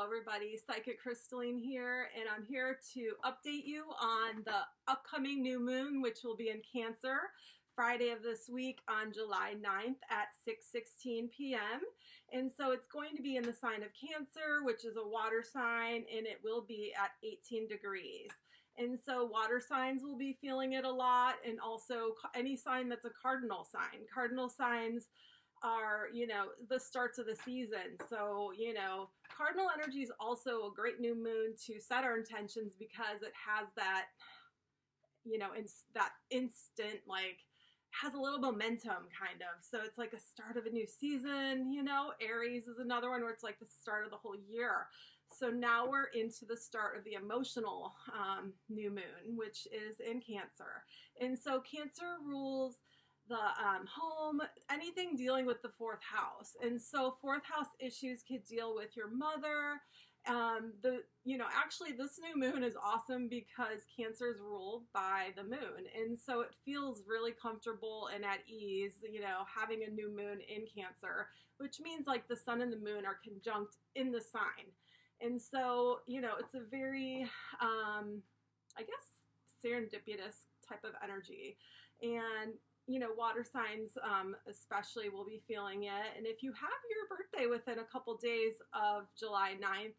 everybody, Psychic Krystaline here, and I'm here to update you on the upcoming new moon, which will be in Cancer, Friday of this week on July 9th at 6:16 p.m. And so it's going to be in the sign of Cancer, which is a water sign, and it will be at 18 degrees. And so water signs will be feeling it a lot, and also any sign that's a cardinal sign. Cardinal signs are, the starts of the season. So, cardinal energy is also a great new moon to set our intentions because it has that, that instant, has a little momentum kind of. So it's like a start of a new season, Aries is another one where it's like the start of the whole year. So now we're into the start of the emotional new moon, which is in Cancer. And so Cancer rules the home, anything dealing with the fourth house. And so fourth house issues could deal with your mother. Actually this new moon is awesome because Cancer is ruled by the moon. And so it feels really comfortable and at ease, having a new moon in Cancer, which means like the sun and the moon are conjunct in the sign. And so, it's a very, I guess, serendipitous type of energy. And water signs especially will be feeling it. And if you have your birthday within a couple days of July 9th,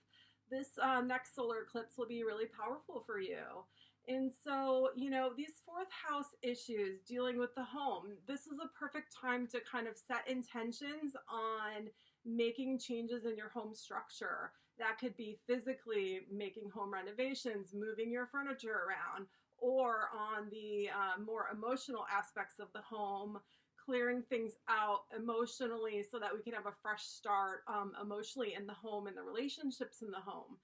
this next solar eclipse will be really powerful for you. And so, these fourth house issues dealing with the home, this is a perfect time to kind of set intentions on making changes in your home structure. That could be physically making home renovations, moving your furniture around, or on the more emotional aspects of the home, clearing things out emotionally so that we can have a fresh start emotionally in the home and the relationships in the home.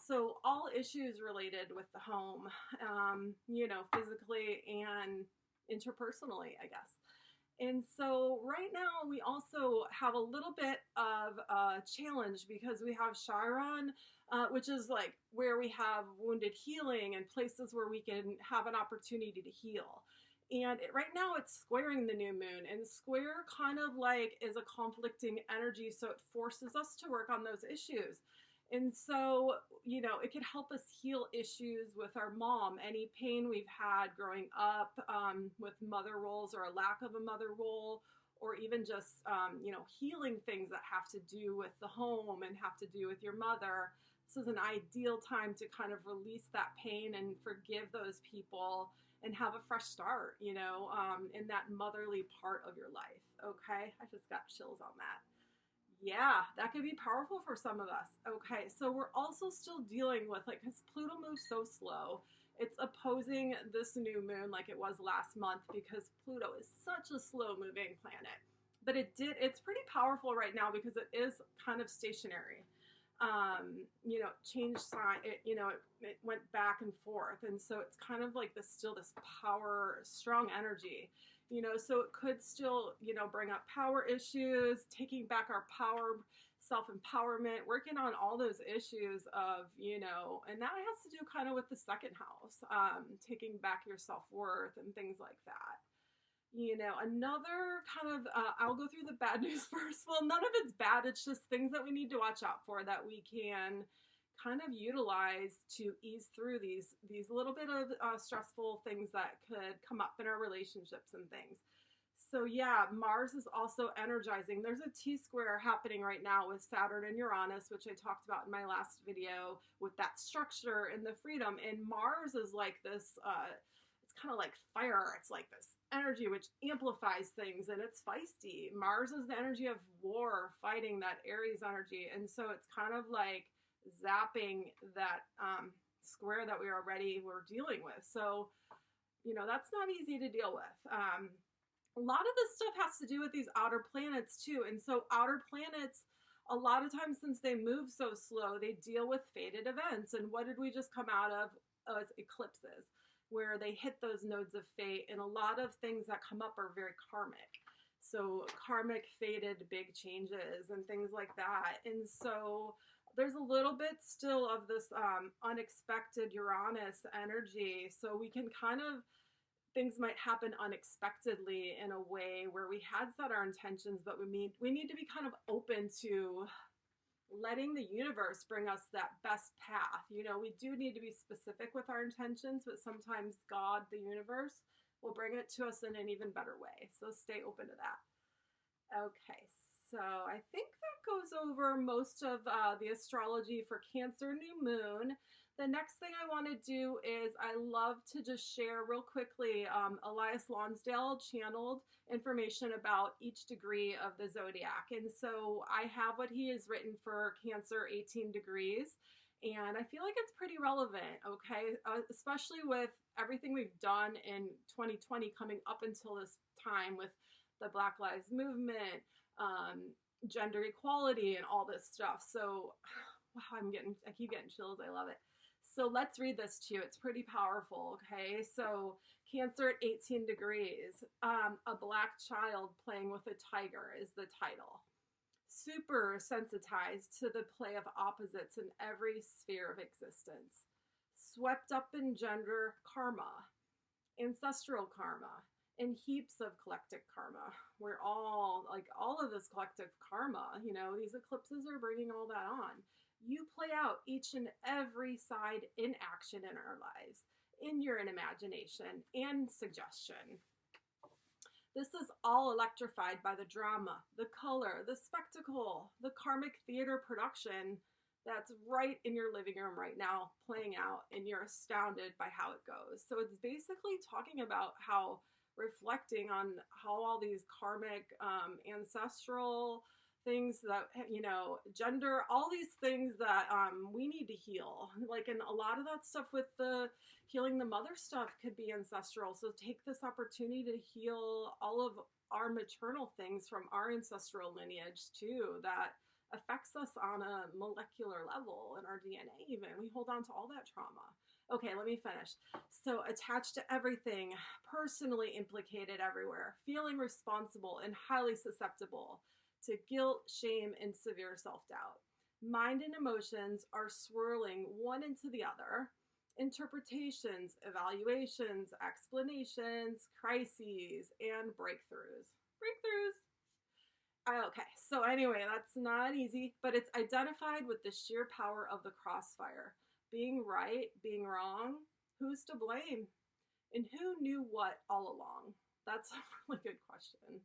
So all issues related with the home, physically and interpersonally, I guess. And so right now we also have a little bit of a challenge because we have Chiron, which is like where we have wounded healing and places where we can have an opportunity to heal. And right now it's squaring the new moon, and square kind of like is a conflicting energy, so it forces us to work on those issues. And so, it can help us heal issues with our mom, any pain we've had growing up with mother roles or a lack of a mother role, or even just, healing things that have to do with the home and have to do with your mother. This is an ideal time to kind of release that pain and forgive those people and have a fresh start, in that motherly part of your life. Okay, I just got chills on that. Yeah, that could be powerful for some of us. Okay, so we're also still dealing with, because Pluto moves so slow, it's opposing this new moon like it was last month because Pluto is such a slow moving planet. But it's pretty powerful right now because it is kind of stationary. Changed sign, it went back and forth. And so it's kind of like this power, strong energy. So it could still, bring up power issues, taking back our power, self-empowerment, working on all those issues of, and that has to do kind of with the second house, taking back your self-worth and things like that. Another kind of, I'll go through the bad news first. Well, none of it's bad. It's just things that we need to watch out for that we can kind of utilize to ease through these little bit of stressful things that could come up in our relationships and things. So yeah, Mars is also energizing. There's a T-square happening right now with Saturn and Uranus, which I talked about in my last video with that structure and the freedom. And Mars is like this, it's kind of like fire. It's like this energy which amplifies things, and it's feisty. Mars is the energy of war, fighting, that Aries energy. And so it's kind of like zapping that square that we were dealing with. So, that's not easy to deal with. A lot of this stuff has to do with these outer planets too. And so outer planets, a lot of times since they move so slow, they deal with fated events. And what did we just come out of? As eclipses, where they hit those nodes of fate. And a lot of things that come up are very karmic. So karmic, fated, big changes and things like that. And so there's a little bit still of this unexpected Uranus energy. So we can things might happen unexpectedly in a way where we had set our intentions, but we need to be kind of open to letting the universe bring us that best path. You know, we do need to be specific with our intentions, but sometimes God, the universe, will bring it to us in an even better way. So stay open to that. Okay, so I think that goes over most of the astrology for Cancer new moon. The next thing I want to do is I love to just share real quickly. Elias Lonsdale channeled information about each degree of the zodiac. And so I have what he has written for Cancer 18 degrees. And I feel like it's pretty relevant, okay? Especially with everything we've done in 2020 coming up until this time with the Black Lives Movement, gender equality, and all this stuff. So, wow, I keep getting chills. I love it. So let's read this to you. It's pretty powerful, okay? So Cancer at 18 degrees. A black child playing with a tiger is the title. Super sensitized to the play of opposites in every sphere of existence. Swept up in gender karma, ancestral karma, and heaps of collective karma. We're all, like, all of this collective karma, you know, these eclipses are bringing all that on. You play out each and every side in action in our lives, in your imagination and suggestion. This is all electrified by the drama, the color, the spectacle, the karmic theater production that's right in your living room right now, playing out, and you're astounded by how it goes. So it's basically talking about how reflecting on how all these karmic, ancestral things that, you know, gender, all these things that we need to heal. Like, and a lot of that stuff with the healing the mother stuff could be ancestral. So take this opportunity to heal all of our maternal things from our ancestral lineage too, that affects us on a molecular level in our DNA even. We hold on to all that trauma. Okay, let me finish. So attached to everything, personally implicated everywhere, feeling responsible and highly susceptible to guilt, shame, and severe self-doubt. Mind and emotions are swirling one into the other. Interpretations, evaluations, explanations, crises, and breakthroughs. Okay, so anyway, that's not easy, but it's identified with the sheer power of the crossfire. Being right, being wrong, who's to blame? And who knew what all along? That's a really good question.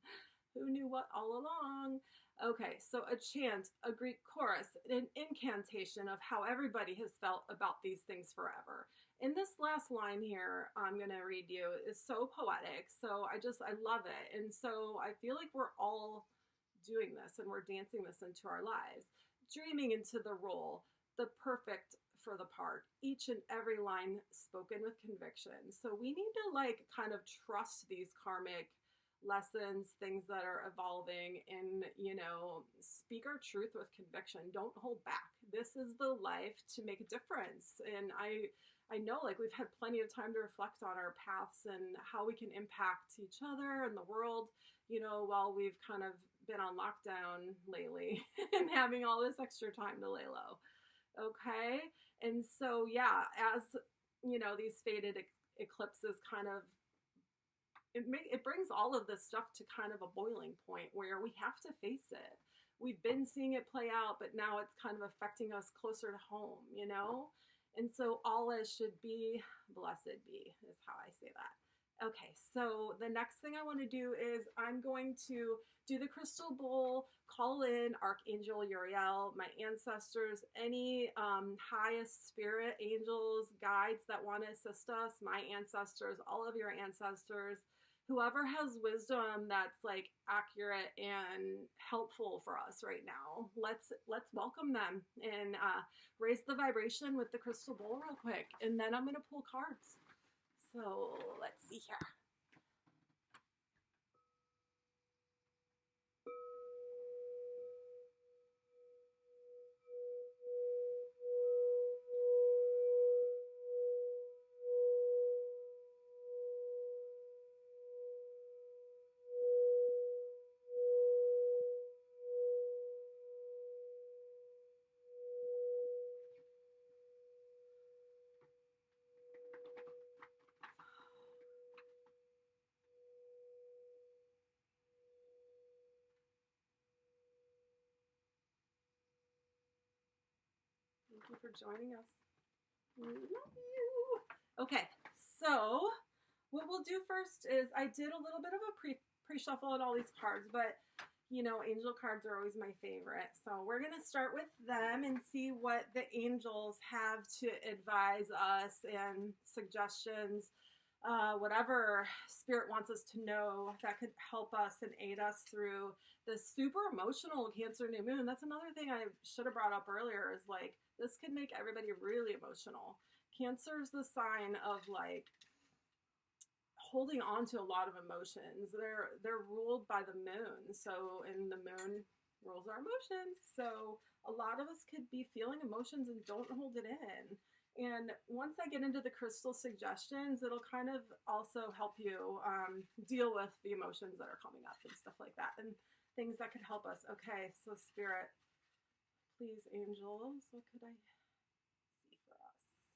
Who knew what all along? Okay, so a chant, a Greek chorus, an incantation of how everybody has felt about these things forever. And this last line here I'm going to read you is so poetic. So I love it. And so I feel like we're all doing this and we're dancing this into our lives, dreaming into the role, the perfect for the part, each and every line spoken with conviction. So we need to, like, kind of trust these karmic lessons, things that are evolving, and, you know, speak our truth with conviction. Don't hold back. This is the life to make a difference. And I know, like, we've had plenty of time to reflect on our paths and how we can impact each other and the world, you know, while we've kind of been on lockdown lately and having all this extra time to lay low. Okay. And so, yeah, as you know, these faded eclipses kind of, it brings all of this stuff to kind of a boiling point where we have to face it. We've been seeing it play out, but now it's kind of affecting us closer to home, you know? And so all as should be, blessed be, is how I say that. Okay, so the next thing I want to do is I'm going to do the crystal bowl, call in Archangel Uriel, my ancestors, any highest spirit, angels, guides that want to assist us, my ancestors, all of your ancestors, whoever has wisdom that's, like, accurate and helpful for us right now. Let's welcome them and raise the vibration with the crystal bowl real quick, and then I'm going to pull cards. So let's see here. you for joining us. We love you. Okay, so what we'll do first is I did a little bit of a pre-shuffle on all these cards, but you know, angel cards are always my favorite. So we're going to start with them and see what the angels have to advise us and suggestions, whatever spirit wants us to know that could help us and aid us through this super emotional Cancer new moon. That's another thing I should have brought up earlier is like, this could make everybody really emotional. Cancer is the sign of like holding on to a lot of emotions. They're ruled by the moon. So, and the moon rules our emotions. So a lot of us could be feeling emotions and don't hold it in. And once I get into the crystal suggestions, it'll kind of also help you deal with the emotions that are coming up and stuff like that, and things that could help us. Okay, so spirit, please, angels, what could I see for us?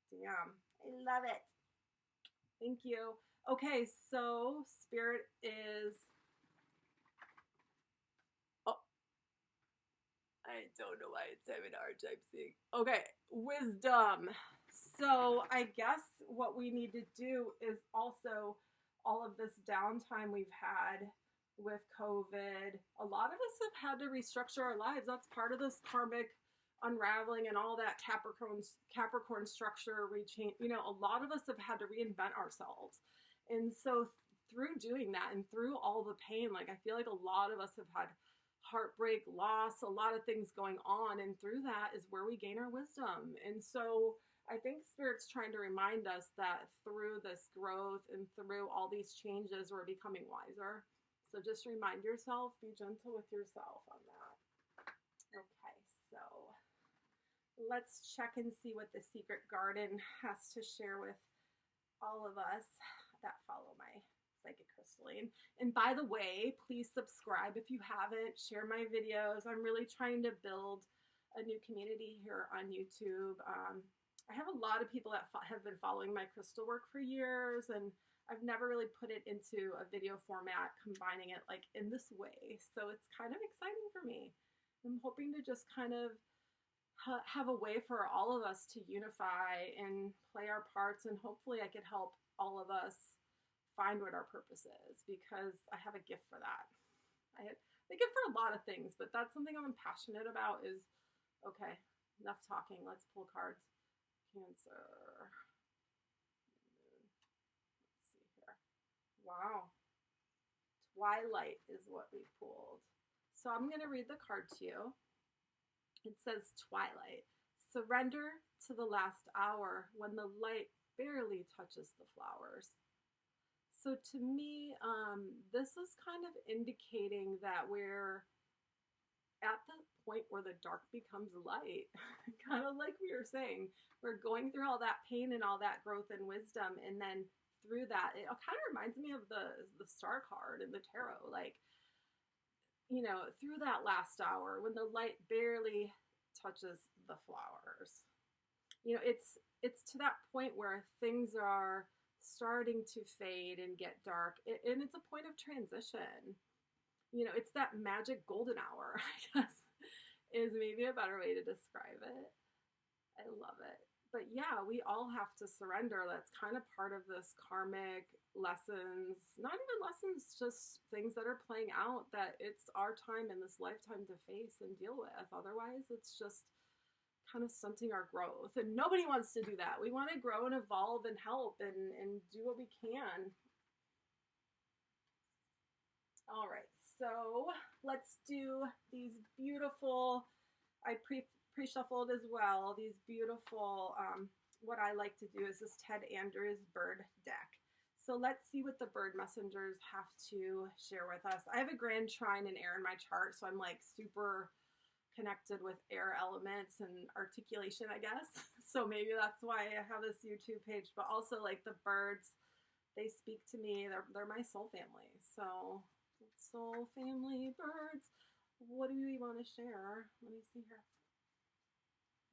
Damn, I love it. Thank you. Okay, so spirit is, oh, I don't know why it's having a hard time seeing. Okay, wisdom. So I guess what we need to do is also all of this downtime we've had with COVID. A lot of us have had to restructure our lives. That's part of this karmic unraveling and all that Capricorn structure reaching. You know, a lot of us have had to reinvent ourselves. And so through doing that and through all the pain, like I feel like a lot of us have had heartbreak, loss, a lot of things going on. And through that is where we gain our wisdom. And so I think Spirit's trying to remind us that through this growth and through all these changes, we're becoming wiser. So just remind yourself, be gentle with yourself on that. Okay, so let's check and see what the secret garden has to share with all of us that follow my psychic Krystaline. And by the way, please subscribe if you haven't. Share my videos. I'm really trying to build a new community here on YouTube. I have a lot of people that have been following my crystal work for years, and I've never really put it into a video format, combining it like in this way. So it's kind of exciting for me. I'm hoping to just kind of have a way for all of us to unify and play our parts, and hopefully I could help all of us find what our purpose is, because I have a gift for that. I have a gift for a lot of things, but that's something I'm passionate about. Is okay, enough talking, let's pull cards. Cancer. Let's see here. Wow. Twilight is what we pulled. So I'm going to read the card to you. It says Twilight. Surrender to the last hour when the light barely touches the flowers. So to me, this is kind of indicating that we're at the point where the dark becomes light. Kind of like we were saying, we're going through all that pain and all that growth and wisdom, and then through that, it kind of reminds me of the star card in the tarot. Like, you know, through that last hour when the light barely touches the flowers, you know, it's to that point where things are starting to fade and get dark, and it's a point of transition. You know, it's that magic golden hour, I guess, is maybe a better way to describe it. I love it. But yeah, we all have to surrender. That's kind of part of this karmic lessons, not even lessons, just things that are playing out that it's our time in this lifetime to face and deal with. Otherwise, it's just kind of stunting our growth. And nobody wants to do that. We want to grow and evolve and help and do what we can. All right. So let's do these beautiful, I pre-shuffled as well, these beautiful, what I like to do is this Ted Andrews bird deck. So let's see what the bird messengers have to share with us. I have a grand trine and air in my chart, so I'm like super connected with air elements and articulation, I guess. So maybe that's why I have this YouTube page, but also like the birds, they speak to me. They're my soul family. So soul family birds, what do we want to share? Let me see here.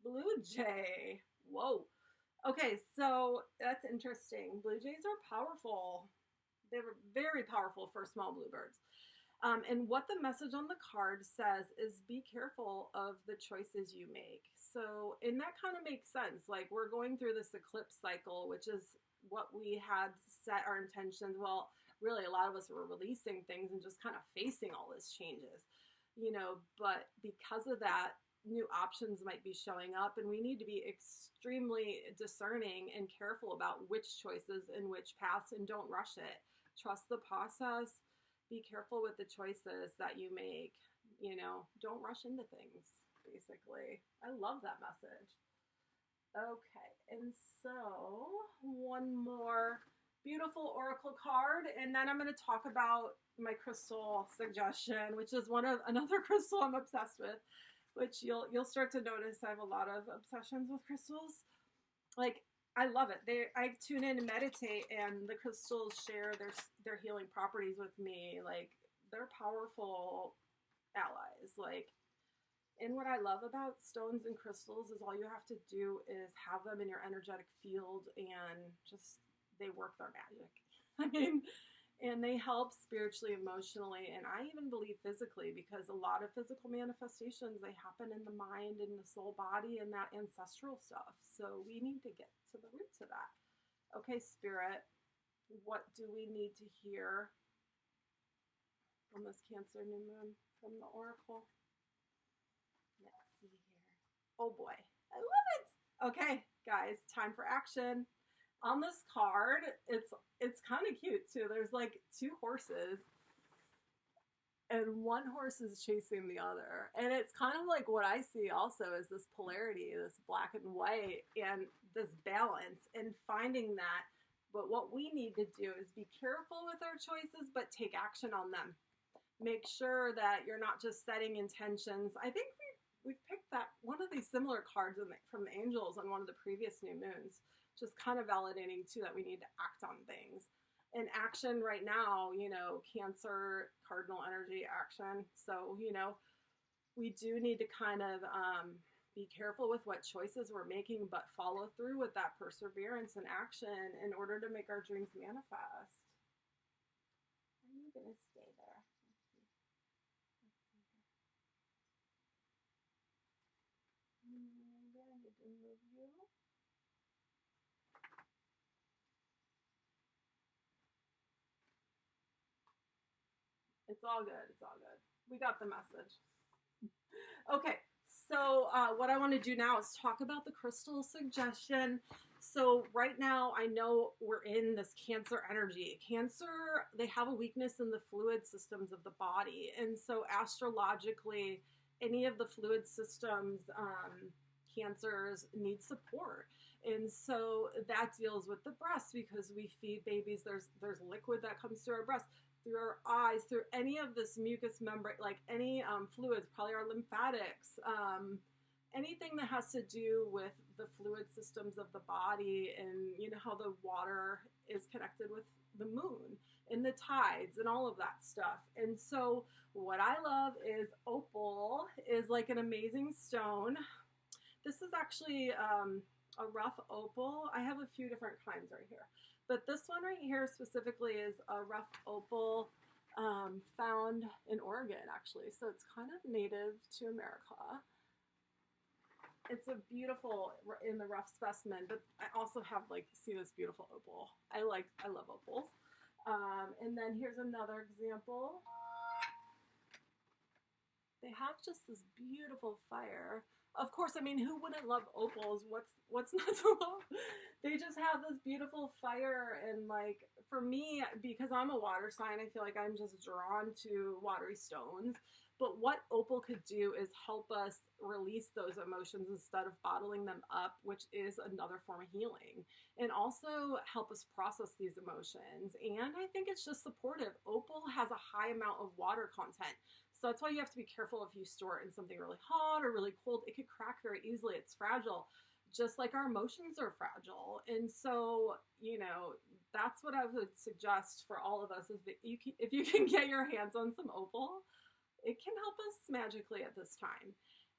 Blue jay. Whoa. Okay, so that's interesting. Blue jays are powerful. They were very powerful for small bluebirds. And what the message on the card says is be careful of the choices you make. So, and that kind of makes sense. Like, we're going through this eclipse cycle, which is what we had set our intentions. Well, really, a lot of us were releasing things and just kind of facing all these changes, but because of that, new options might be showing up, and we need to be extremely discerning and careful about which choices and which paths, and don't rush it. Trust the process. Be careful with the choices that you make. Don't rush into things, basically. I love that message. Okay, and so one more beautiful oracle card, and then I'm going to talk about my crystal suggestion, which is another crystal I'm obsessed with, which you'll start to notice I have a lot of obsessions with crystals. Like, I love it. I tune in and meditate, and the crystals share their healing properties with me. Like, they're powerful allies. Like, and what I love about stones and crystals is all you have to do is have them in your energetic field, and just they work their magic. I mean, and they help spiritually, emotionally, and I even believe physically, because a lot of physical manifestations, they happen in the mind and the soul body and that ancestral stuff. So we need to get to the roots of that. Okay, Spirit, what do we need to hear from this Cancer new moon from the Oracle? Let's see here. Oh boy, I love it. Okay, guys, time for action. On this card, it's kind of cute too. There's like two horses, and one horse is chasing the other. And it's kind of like what I see also is this polarity, this black and white, and this balance, and finding that. But what we need to do is be careful with our choices, but take action on them. Make sure that you're not just setting intentions. I think we've picked that one of these similar cards from the angels on one of the previous new moons. Just kind of validating too that we need to act on things. And action right now, Cancer, cardinal energy, action. So, we do need to kind of be careful with what choices we're making, but follow through with that perseverance and action in order to make our dreams manifest. Are you going to stay there? I'm going to move you. It's all good. It's all good. We got the message. Okay, so what I want to do now is talk about the crystal suggestion. So right now, I know we're in this Cancer energy. Cancer, they have a weakness in the fluid systems of the body. And so astrologically, any of the fluid systems, Cancers need support. And so that deals with the breast, because we feed babies. There's liquid that comes through our breast, through our eyes, through any of this mucous membrane, like any fluids, probably our lymphatics, anything that has to do with the fluid systems of the body, and how the water is connected with the moon and the tides and all of that stuff. And so what I love is opal is like an amazing stone. This is actually a rough opal. I have a few different kinds right here. But this one right here specifically is a rough opal found in Oregon, actually. So it's kind of native to America. It's a beautiful, in the rough specimen, but I also have, see this beautiful opal. I love opals. And then here's another example. They have just this beautiful fire. Of course, I mean, who wouldn't love opals? What's not to love? They just have this beautiful fire, and for me, because I'm a water sign, I feel like I'm just drawn to watery stones. But what opal could do is help us release those emotions instead of bottling them up, which is another form of healing, and also help us process these emotions. And I think it's just supportive. Opal has a high amount of water content. So that's why you have to be careful if you store it in something really hot or really cold. It could crack very easily. It's fragile, just like our emotions are fragile. And so, that's what I would suggest for all of us is that if you can get your hands on some opal, it can help us magically at this time.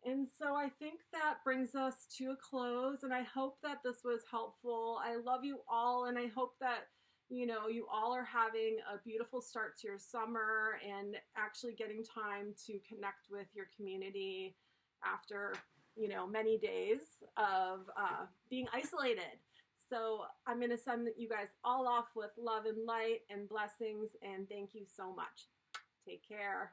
And so I think that brings us to a close, and I hope that this was helpful. I love you all, and I hope that you know, you all are having a beautiful start to your summer and actually getting time to connect with your community after, you know, many days of being isolated. So I'm going to send you guys all off with love and light and blessings, and thank you so much. Take care.